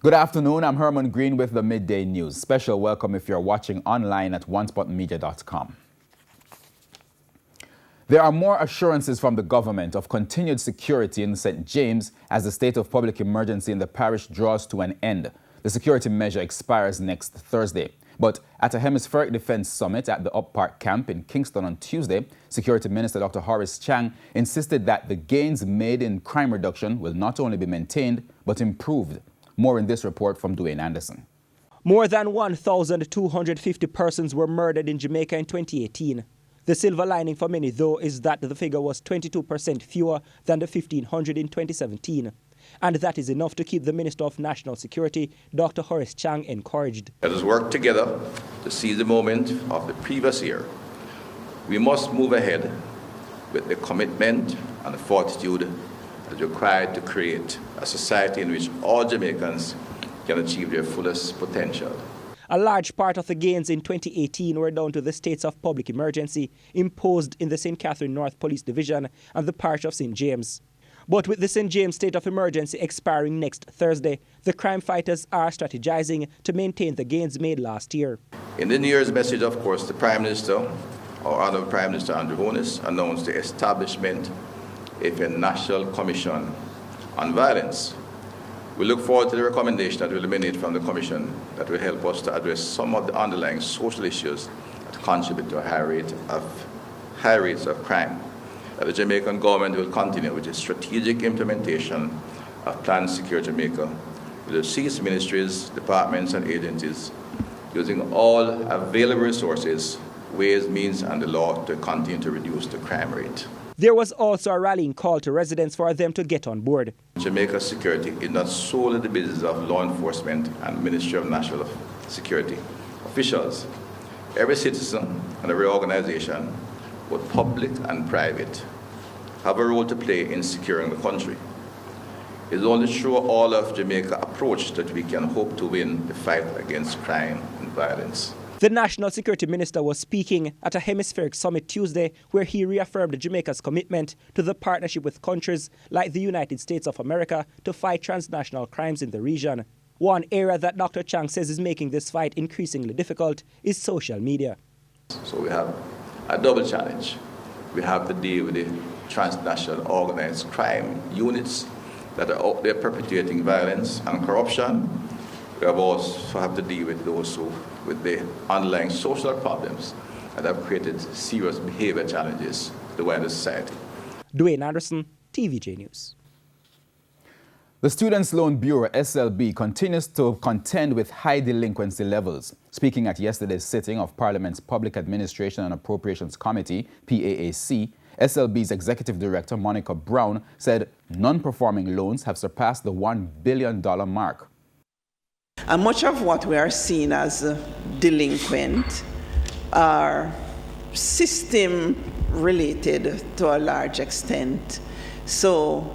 Good afternoon, I'm Herman Green with the Midday News. Special welcome if you're watching online at onespotmedia.com. There are more assurances from the government of continued security in St. James as the state of public emergency in the parish draws to an end. The security measure expires next Thursday. But at a Hemispheric Defense Summit at the Up Park camp in Kingston on Tuesday, Security Minister Dr. Horace Chang insisted that the gains made in crime reduction will not only be maintained, but improved. More in this report from Dwayne Anderson. More than 1,250 persons were murdered in Jamaica in 2018. The silver lining for many, though, is that the figure was 22% fewer than the 1,500 in 2017. And that is enough to keep the Minister of National Security, Dr. Horace Chang, encouraged. Let us work together to seize the moment of the previous year. We must move ahead with the commitment and the fortitude that is required to create a society in which all Jamaicans can achieve their fullest potential. A large part of the gains in 2018 were down to the states of public emergency imposed in the St. Catherine North Police Division and the parish of St. James. But with the St. James state of emergency expiring next Thursday, the crime fighters are strategizing to maintain the gains made last year. In the New Year's message, of course, the Prime Minister, or Honourable Prime Minister Andrew Holness, announced the establishment of a National Commission on Violence. We look forward to the recommendation that will emanate from the Commission that will help us to address some of the underlying social issues that contribute to a high rates of crime. The Jamaican government will continue with its strategic implementation of Plan Secure Jamaica with the six ministries, departments and agencies using all available resources, ways, means and the law to continue to reduce the crime rate. There was also a rallying call to residents for them to get on board. Jamaica's security is not solely the business of law enforcement and Ministry of National Security officials. Every citizen and every organization, both public and private, have a role to play in securing the country. It is only through all of Jamaica approach that we can hope to win the fight against crime and violence. The National Security Minister was speaking at a Hemispheric Summit Tuesday where he reaffirmed Jamaica's commitment to the partnership with countries like the United States of America to fight transnational crimes in the region. One area that Dr. Chang says is making this fight increasingly difficult is social media. So we have a double challenge. We have to deal with the transnational organized crime units that are out there perpetuating violence and corruption. We also have to deal with those who, with the underlying social problems that have created serious behavior challenges to the wider society. Dwayne Anderson, TVJ News. The Students' Loan Bureau, SLB, continues to contend with high delinquency levels. Speaking at yesterday's sitting of Parliament's Public Administration and Appropriations Committee, PAAC, SLB's Executive Director, Monica Brown, said non-performing loans have surpassed the $1 billion mark. And much of what we are seeing as delinquent are system-related to a large extent. So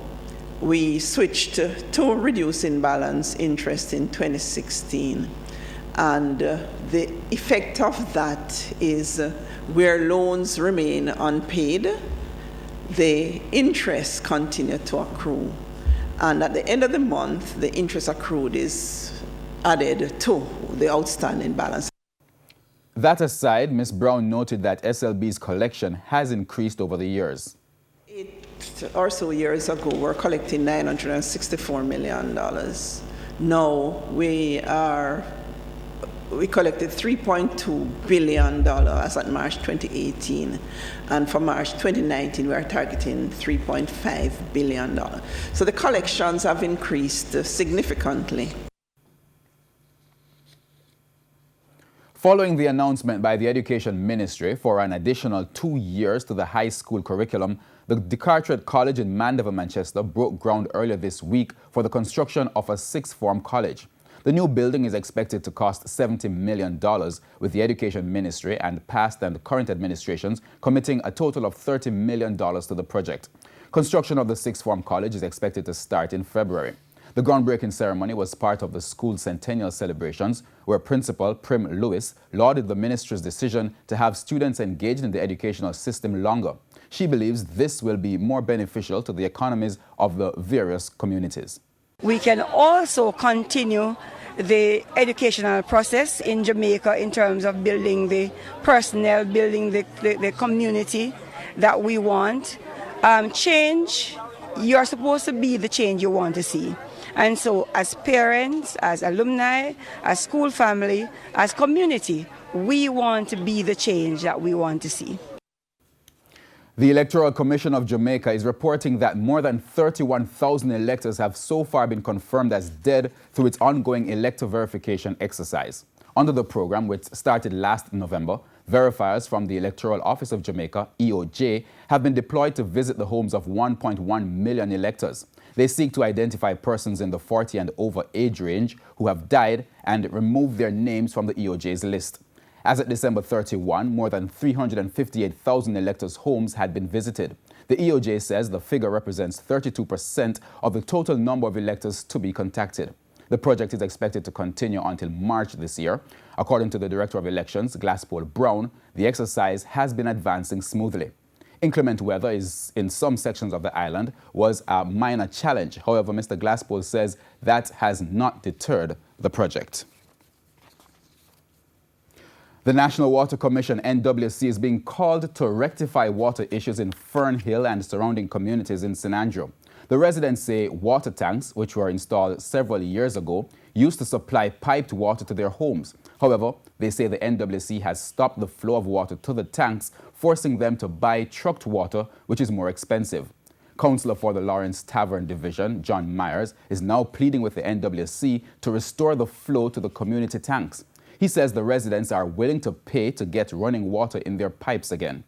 we switched to reducing balance interest in 2016. And the effect of that is where loans remain unpaid, the interest continue to accrue. And at the end of the month, the interest accrued is added to the outstanding balance. That aside, Ms. Brown noted that SLB's collection has increased over the years. 8 or so years ago, we're collecting $964 million. Now we collected $3.2 billion as at March 2018. And for March 2019, we are targeting $3.5 billion. So the collections have increased significantly. Following the announcement by the Education Ministry for an additional 2 years to the high school curriculum, the DeCarteret College in Mandeville, Manchester broke ground earlier this week for the construction of a sixth form college. The new building is expected to cost $70 million, with the Education Ministry and past and current administrations committing a total of $30 million to the project. Construction of the sixth form college is expected to start in February. The groundbreaking ceremony was part of the school's centennial celebrations, where Principal Prim Lewis lauded the ministry's decision to have students engaged in the educational system longer. She believes this will be more beneficial to the economies of the various communities. We can also continue the educational process in Jamaica in terms of building the personnel, building the community that we want. Change, you're supposed to be the change you want to see. And so as parents, as alumni, as school family, as community, we want to be the change that we want to see. The Electoral Commission of Jamaica is reporting that more than 31,000 electors have so far been confirmed as dead through its ongoing elector verification exercise. Under the program, which started last November, verifiers from the Electoral Office of Jamaica, EOJ, have been deployed to visit the homes of 1.1 million electors. They seek to identify persons in the 40 and over age range who have died and remove their names from the EOJ's list. As of December 31, more than 358,000 electors' homes had been visited. The EOJ says the figure represents 32% of the total number of electors to be contacted. The project is expected to continue until March this year. According to the Director of Elections, Glasspool Brown, the exercise has been advancing smoothly. Inclement weather in some sections of the island was a minor challenge. However, Mr. Glasspool says that has not deterred the project. The National Water Commission, NWC, is being called to rectify water issues in Fern Hill and surrounding communities in St. Andrew. The residents say water tanks, which were installed several years ago, used to supply piped water to their homes. However, they say the NWC has stopped the flow of water to the tanks, forcing them to buy trucked water, which is more expensive. Councillor for the Lawrence Tavern Division, John Myers, is now pleading with the NWC to restore the flow to the community tanks. He says the residents are willing to pay to get running water in their pipes again.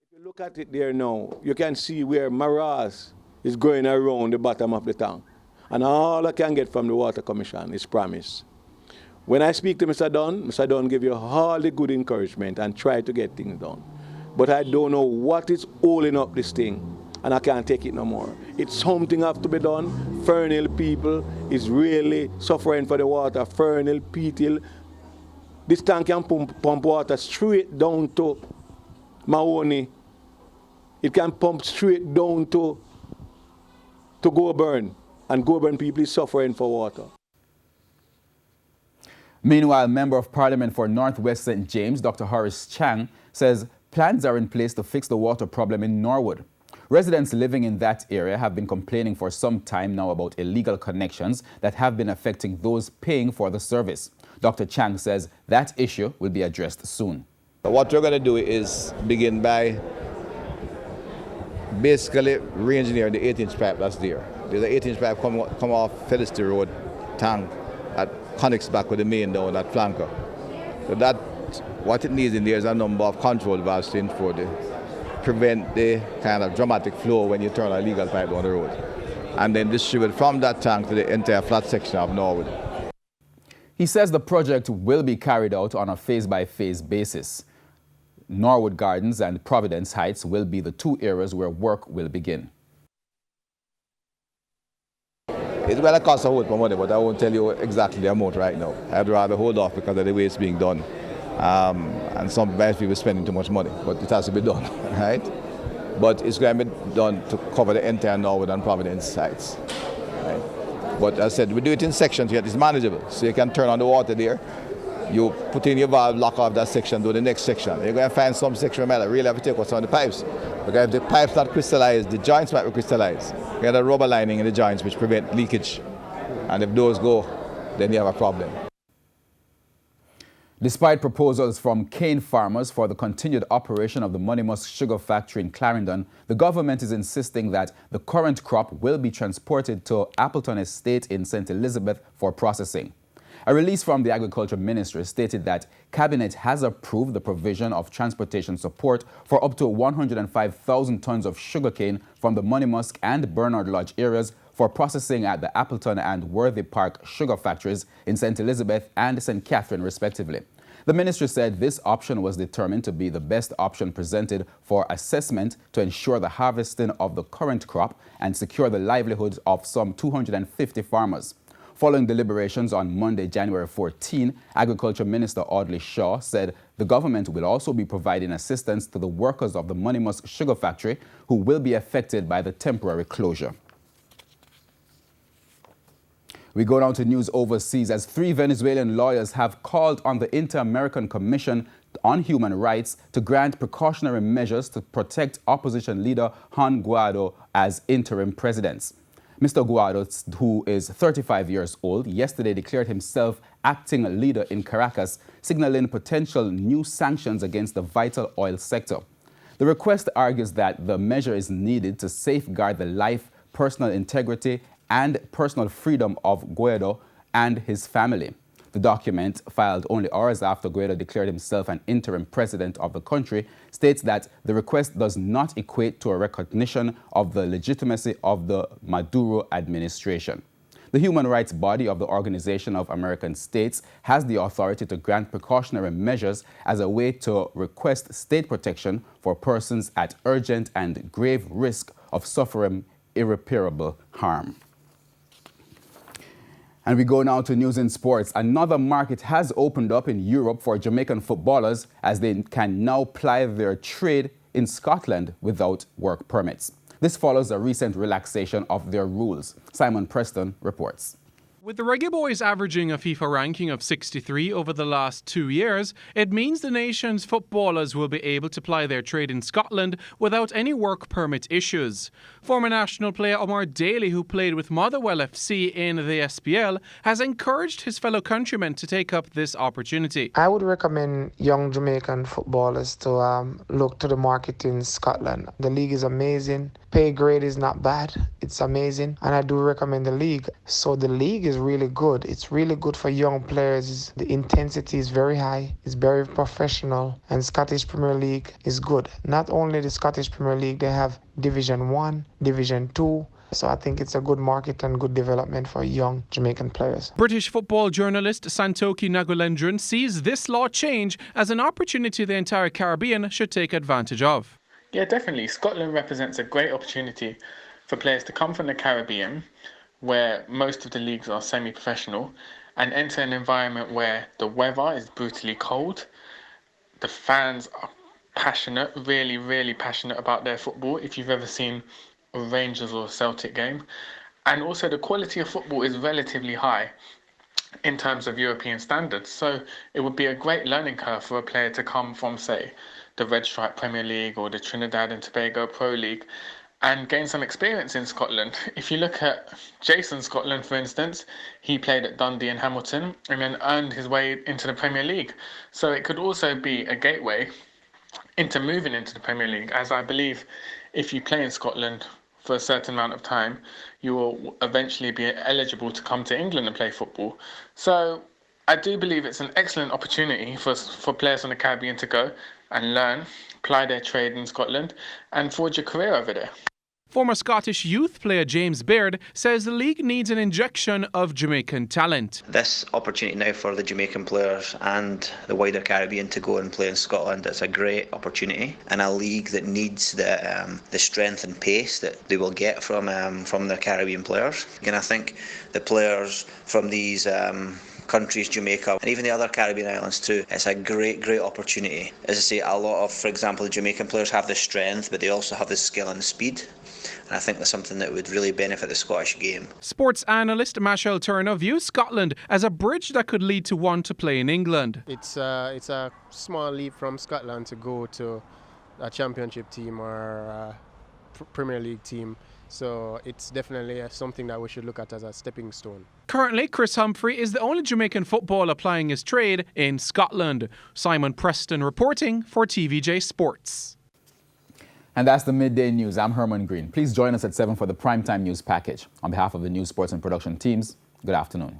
If you look at it there now, you can see where morass is going around the bottom of the tank. And all I can get from the Water Commission is promise. When I speak to Mr. Dunn give you all the good encouragement and try to get things done. But I don't know what is holding up this thing, and I can't take it no more. It's something have to be done. Fern Hill people is really suffering for the water. Fern Hill, Pete Hill. This tank can pump water straight down to Mahoney. It can pump straight down to Goburn, and Goburn people is suffering for water. Meanwhile, Member of Parliament for Northwest St. James, Dr. Horace Chang, says plans are in place to fix the water problem in Norwood. Residents living in that area have been complaining for some time now about illegal connections that have been affecting those paying for the service. Dr. Chang says that issue will be addressed soon. What we're going to do is begin by basically re-engineering the 8-inch pipe that's there. There's an 8-inch pipe come off Felicity Road tank that connects back with the main down at flanker. So that what it needs in there is a number of control valves to prevent the kind of dramatic flow when you turn a legal pipe down the road. And then distribute from that tank to the entire flat section of Norwood. He says the project will be carried out on a phase-by-phase basis. Norwood Gardens and Providence Heights will be the two areas where work will begin. It's going to cost a whole lot of money, but I won't tell you exactly the amount right now. I'd rather hold off because of the way it's being done. And some people are spending too much money, but it has to be done, right? But it's going to be done to cover the entire Norwood and Providence sites, right? But as I said, we do it in sections here. It's manageable, so you can turn on the water there. You put in your valve, lock off that section, do the next section. You're going to find some section where you really have to take out some of the pipes. Because if the pipes not crystallized, the joints might be crystallized. You have a rubber lining in the joints which prevent leakage. And if those go, then you have a problem. Despite proposals from cane farmers for the continued operation of the Money Musk sugar factory in Clarendon, the government is insisting that the current crop will be transported to Appleton Estate in St. Elizabeth for processing. A release from the Agriculture Ministry stated that Cabinet has approved the provision of transportation support for up to 105,000 tons of sugarcane from the Money Musk and Bernard Lodge areas for processing at the Appleton and Worthy Park sugar factories in St. Elizabeth and St. Catherine, respectively. The ministry said this option was determined to be the best option presented for assessment to ensure the harvesting of the current crop and secure the livelihoods of some 250 farmers. Following deliberations on Monday, January 14, Agriculture Minister Audley Shaw said the government will also be providing assistance to the workers of the Monimus Sugar Factory who will be affected by the temporary closure. We go down to news overseas as 3 Venezuelan lawyers have called on the Inter-American Commission on Human Rights to grant precautionary measures to protect opposition leader Juan Guaido as interim president. Mr. Guaido, who is 35 years old, yesterday declared himself acting leader in Caracas, signaling potential new sanctions against the vital oil sector. The request argues that the measure is needed to safeguard the life, personal integrity, and personal freedom of Guaido and his family. The document, filed only hours after Guaido declared himself an interim president of the country, states that the request does not equate to a recognition of the legitimacy of the Maduro administration. The human rights body of the Organization of American States has the authority to grant precautionary measures as a way to request state protection for persons at urgent and grave risk of suffering irreparable harm. And we go now to news in sports. Another market has opened up in Europe for Jamaican footballers as they can now ply their trade in Scotland without work permits. This follows a recent relaxation of their rules. Simon Preston reports. With the Reggae Boys averaging a FIFA ranking of 63 over the last 2 years, it means the nation's footballers will be able to ply their trade in Scotland without any work permit issues. Former national player Omar Daly, who played with Motherwell FC in the SPL, has encouraged his fellow countrymen to take up this opportunity. I would recommend young Jamaican footballers to look to the market in Scotland. The league is amazing. Pay grade is not bad. It's amazing. And I do recommend the league. So the league is really good. It's really good for young players. The intensity is very high. It's very professional. And Scottish Premier League is good. Not only the Scottish Premier League, they have Division 1, Division 2. So I think it's a good market and good development for young Jamaican players. British football journalist Santoki Nagulendran sees this law change as an opportunity the entire Caribbean should take advantage of. Yeah, definitely. Scotland represents a great opportunity for players to come from the Caribbean, where most of the leagues are semi-professional, and enter an environment where the weather is brutally cold, the fans are passionate, really, really passionate about their football, if you've ever seen a Rangers or Celtic game, and also the quality of football is relatively high in terms of European standards. So it would be a great learning curve for a player to come from, say, the Red Stripe Premier League or the Trinidad and Tobago Pro League and gain some experience in Scotland. If you look at Jason Scotland, for instance, he played at Dundee and Hamilton and then earned his way into the Premier League. So it could also be a gateway into moving into the Premier League, as I believe if you play in Scotland for a certain amount of time, you will eventually be eligible to come to England and play football. So I do believe it's an excellent opportunity for players from the Caribbean to go and learn, ply their trade in Scotland and forge a career over there. Former Scottish youth player James Baird says the league needs an injection of Jamaican talent. This opportunity now for the Jamaican players and the wider Caribbean to go and play in Scotland, it's a great opportunity in a league that needs the strength and pace that they will get from the Caribbean players. And I think the players from these countries, Jamaica, and even the other Caribbean islands too, it's a great opportunity. As I say, a lot of, for example, the Jamaican players have the strength, but they also have the skill and the speed. And I think that's something that would really benefit the Scottish game. Sports analyst Machel Turner views Scotland as a bridge that could lead to one to play in England. It's a small leap from Scotland to go to a championship team or a Premier League team. So it's definitely something that we should look at as a stepping stone. Currently, Chris Humphrey is the only Jamaican footballer plying his trade in Scotland. Simon Preston reporting for TVJ Sports. And that's the Midday News. I'm Herman Green. Please join us at 7 for the Primetime News Package. On behalf of the News, Sports and Production teams, good afternoon.